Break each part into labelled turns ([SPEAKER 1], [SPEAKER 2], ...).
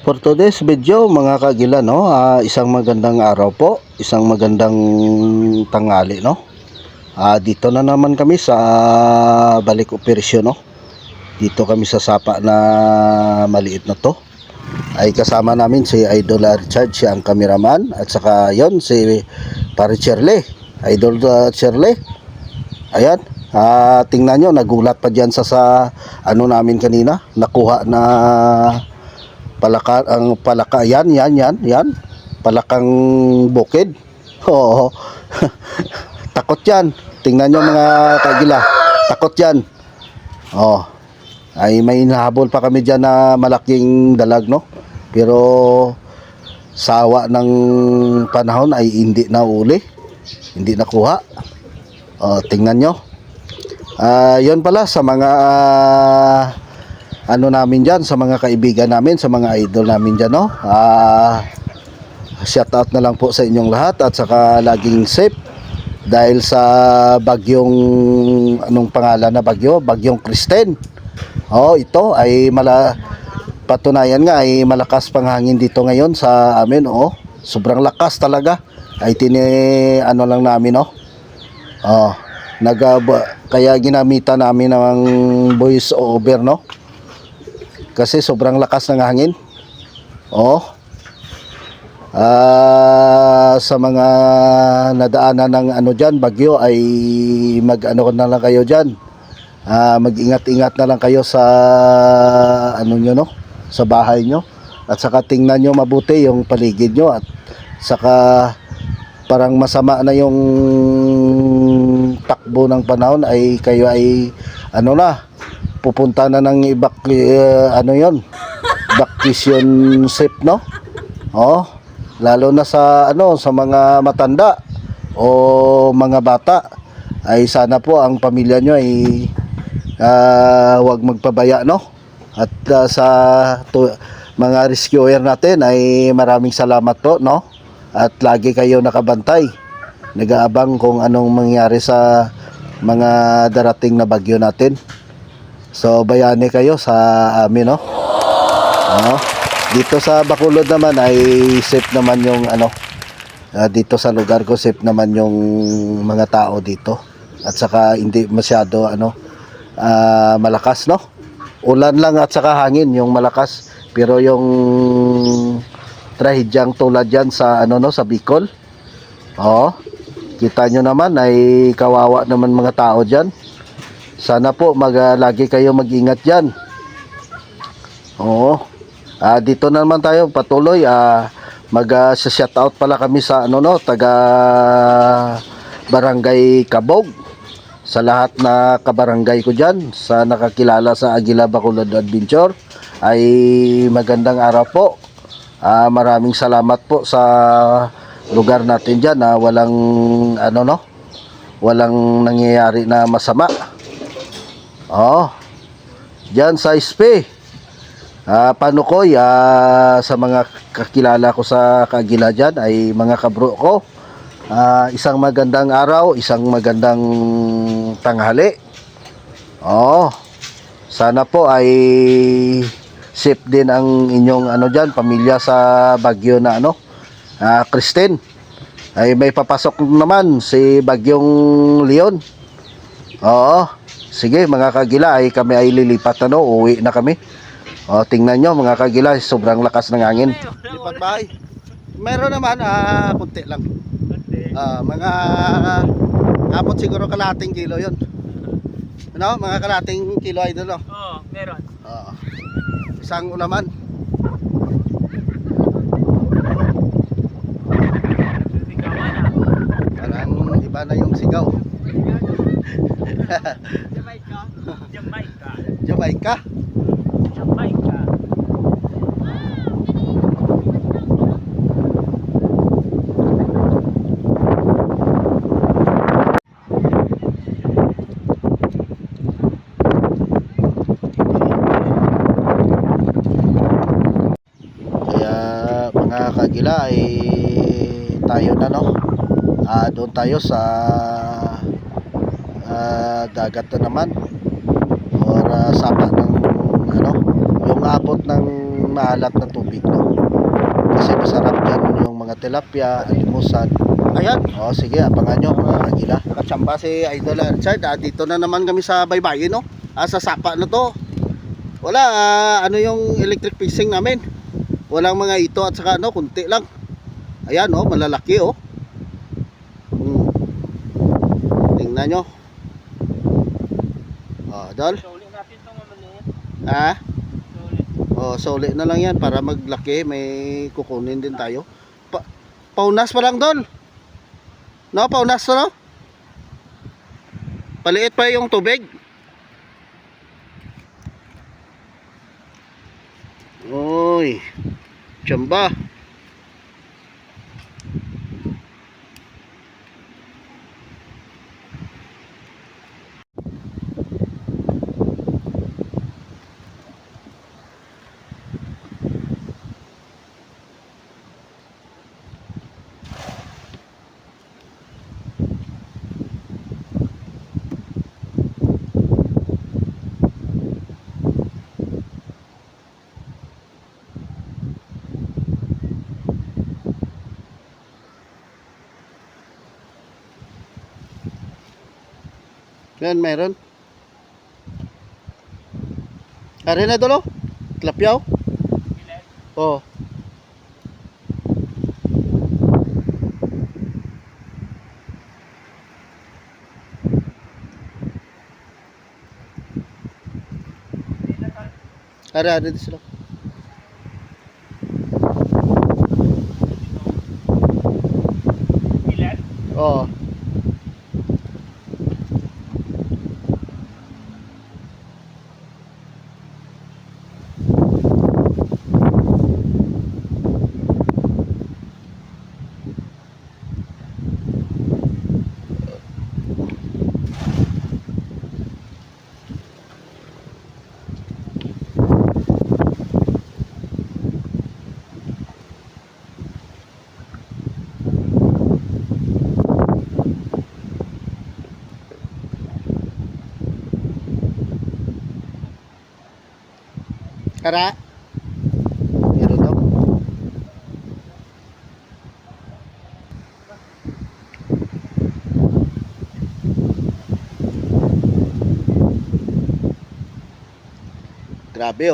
[SPEAKER 1] For today's video mga kagila, no, isang magandang araw po, isang magandang tanghali, no. Dito na naman kami sa balik operasyon, no. Dito kami sa sapa na maliit na to. Ay kasama namin si Idol Richard, siya ang cameraman, at saka yon si Pare Shirley, Idol Shirley. Ayan, tingnan nyo, nagulat pa dyan sa ano namin kanina, nakuha na palaka, yan, palakang bukid. Oo. Takot yan. Tingnan nyo mga kagila, takot yan. Oh. Ay may nahabol pa kami dyan na malaking dalag, no. Pero sawa ng panahon ay hindi na uli, hindi nakuha. Tingnan nyo. Yun pala sa mga ano namin dyan, sa mga kaibigan namin, sa mga idol namin dyan, no. Shout out na lang po sa inyong lahat, at saka laging safe dahil sa bagyong, anong pangalan na bagyo? Bagyong Kristen. Ito ay patunayan nga ay malakas panghangin dito ngayon sa amin. Sobrang lakas talaga. Ay ano lang namin, no. Kaya ginamitan namin ng voice over, no. Kasi sobrang lakas ng hangin. Sa mga nadaanan ng ano dyan, bagyo, ay mag-ano na lang kayo dyan. Mag-ingat-ingat na lang kayo sa ano nyo, no, sa bahay nyo. At saka tingnan nyo mabuti yung paligid nyo. At saka parang masama na yung takbo ng panahon, ay kayo ay ano na, pupunta na ng vacation ship, no. Lalo na sa sa mga matanda o mga bata, ay sana po ang pamilya nyo ay huwag magpabaya, no. At sa mga rescuer natin ay maraming salamat po, no. At lagi kayo nakabantay, nag-aabang kung anong mangyari sa mga darating na bagyo natin. So bayani kayo sa amin, no. Dito sa Bacolod naman ay safe naman yung dito sa lugar ko, safe naman yung mga tao dito. At saka hindi masyado malakas, no. Ulan lang at saka hangin yung malakas, pero yung trahedyang tulad yan sa sa Bicol. Kita nyo naman ay kawawa naman mga tao dyan. Sana po lagi kayo mag-ingat dyan. Dito naman tayo patuloy. Mag-shout out pala kami sa taga Barangay Cabog. Sa lahat na kabarangay ko dyan, sa nakakilala sa Aguila Bacolod Adventure, ay magandang araw po. Maraming salamat po sa lugar natin dyan na walang walang nangyayari na masama. Dyan sa SP, Panukoy, sa mga kakilala ko sa Kagila dyan, ay mga kabro ko, isang magandang araw, isang magandang tanghali. Sana po ay safe din ang inyong dyan, pamilya sa bagyo na Kristen. Ay may papasok naman si Bagyong Leon. Sige mga kagila, ay kami ay lilipat uwi na kami. Tingnan nyo mga kagila, sobrang lakas ng hangin. Lipat bahay. Meron naman, kunti lang. Mga abot siguro kalahating kilo yun. Mga kalahating kilo, idol, no?
[SPEAKER 2] Meron.
[SPEAKER 1] Isang ulaman. Parang iba na yung sigaw.
[SPEAKER 2] Jamaica. Jamaica.
[SPEAKER 1] Jamaica.
[SPEAKER 2] Jamaica.
[SPEAKER 1] mga kagila ay tayo na, no? Doon tayo sa dagat na naman, or sapa ng ano, yung abot ng maalat na tubig, no? Kasi masarap dyan yung mga tilapia, alimusan. Ayan, sige, abangan nyo mga kagila. Katsamba si Idol Richard. Dito na naman kami sa baybayin, no? Sa sapa na to. Wala, ano yung electric fishing namin, walang mga ito at saka ano, kunti lang. Ayan, malalaki, tingnan nyo. Dol.
[SPEAKER 2] Suli natin itong mamaliit.
[SPEAKER 1] Suli na lang yan para maglaki, may kukunin din tayo. Paunas pa lang, Dol. No, paunas to, no? Paliit pa yung tubig. Oy, tsamba. Yan, meron. Are na, Dolo? Tilapia, oh. Are dito sila.
[SPEAKER 2] Ilan?
[SPEAKER 1] Oh. Kara. Meron daw. Grabe,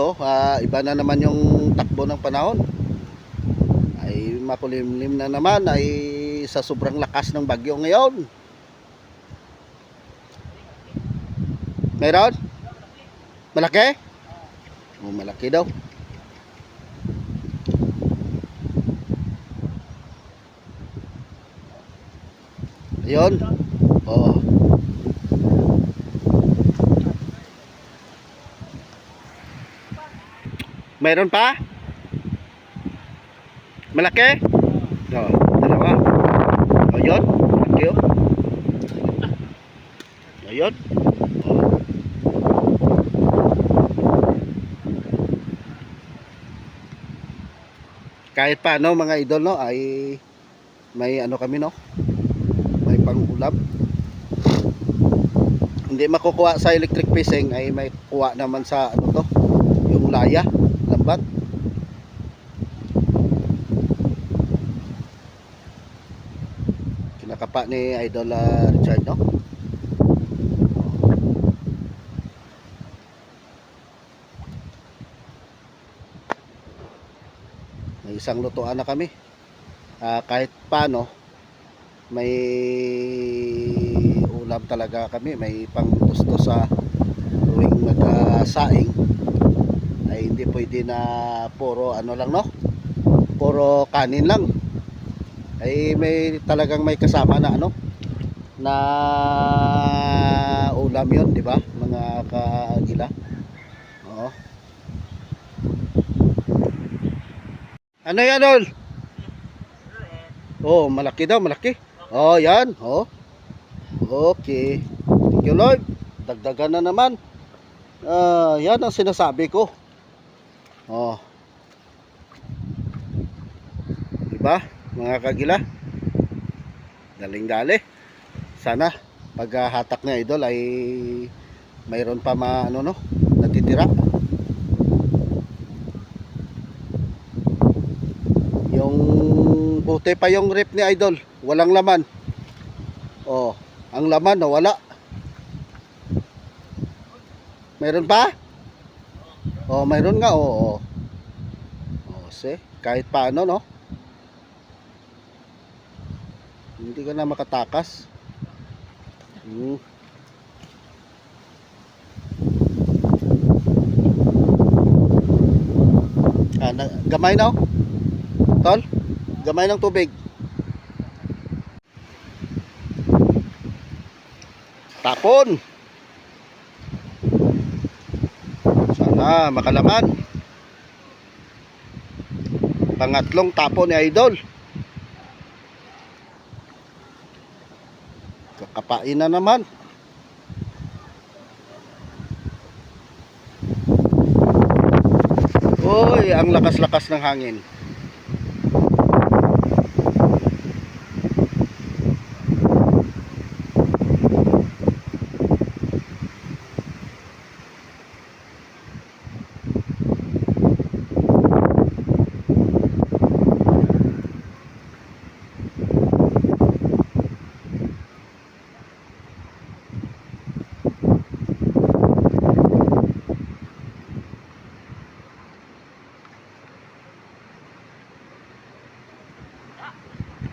[SPEAKER 1] iba na naman yung takbo ng panahon. Ay makulimlim na naman, ay sa sobrang lakas ng bagyo ngayon. Meron? Malaki? Malaki daw. Ayun. Mayroon pa? Malaki? Dalawa. Ayun. Malaki, Ayun. Kahit paano mga idol, no, ay may ano kami, no, may pangulam. Hindi makukuha sa electric fishing, ay may kuha naman sa ano to, yung laya, lambat. Kinakapa ni Idol Richard, no. May isang lutuan na kami. Kahit paano may ulam talaga kami, may pangtusto sa tuwing magsaing. Ay hindi pwede na puro ano lang, no, puro kanin lang. Ay may talagang may kasama na ano, na ulam yon, di ba mga kaagila? Oo. Ano yan, Ol? Malaki daw, malaki. Yan. Okay. Thank you, Lord. Dagdagan na naman. Yan ang sinasabi ko. Ba, mga kagila? Daling-dali. Sana paghahatak ni Idol ay mayroon pa natitira. Yung buti pa yung rep ni Idol, walang laman. Oh, ang laman wala. Mayroon pa? Oh, mayroon nga. Oh. Oh, see, kahit paano, no? Hindi ka na makatakas. Gamay na, oh. Tol, gamay ng tubig. Tapon. Sana makalaman. Pangatlong tapon ni Idol. Kakapain na naman. Uy, ang lakas-lakas ng hangin.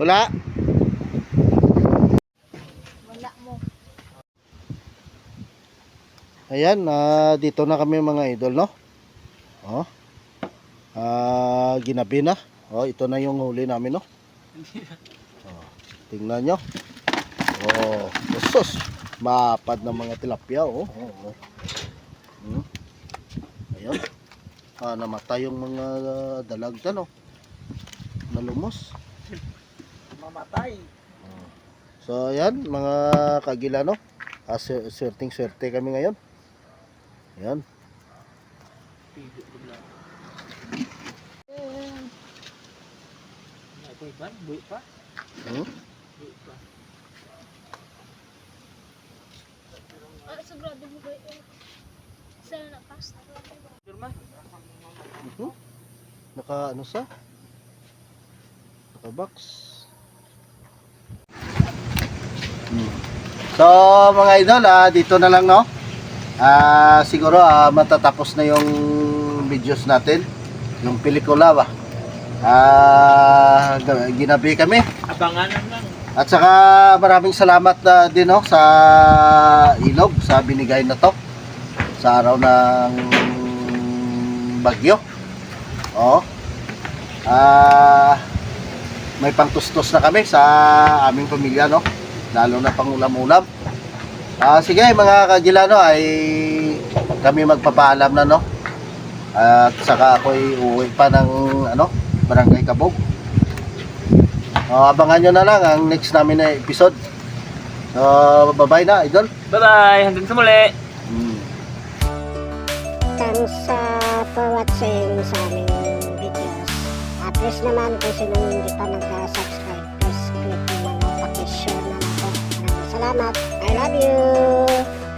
[SPEAKER 1] Wala.
[SPEAKER 3] Wala mo.
[SPEAKER 1] Ayan, dito na kami mga idol, no? Oh. Ginabi na. Oh, ito na yung huli namin, no? Oh, tingnan nyo. Oh, sus. Mapad ng mga tilapia, oh. Ayan. Namatay yung mga dalag dyan, oh. Nalumos.
[SPEAKER 2] Mamatay.
[SPEAKER 1] So ayan mga kagila, no, swerte kami ngayon. Ayan.
[SPEAKER 2] Buy pa.
[SPEAKER 3] Sigurado mo ba yun? Sana na-pass.
[SPEAKER 1] Naka ano sa? Naka box. So mga idol, dito na lang, no. Siguro matatapos na yung videos natin, yung pelikula ba. Ginabi kami.
[SPEAKER 2] Abangan lang.
[SPEAKER 1] At saka maraming salamat din, no, sa ilog sa binigay na to sa araw ng bagyo. Oh. May pangtustos na kami sa aming pamilya, no. Lalo na pang ulam-ulam. Sige mga kagilano, ay kami magpapaalam na, no. At saka ako'y uuwi pa ng Barangay Kabog. Abangan nyo na lang ang next namin na episode. Bye-bye na, idol.
[SPEAKER 2] Bye-bye. Hanggang sa muli.
[SPEAKER 4] Thanks sa watching sa aming videos. Please naman kung sino hindi pa nag-subscribe, please click naman ang pakishare na po. Maraming salamat. I love you!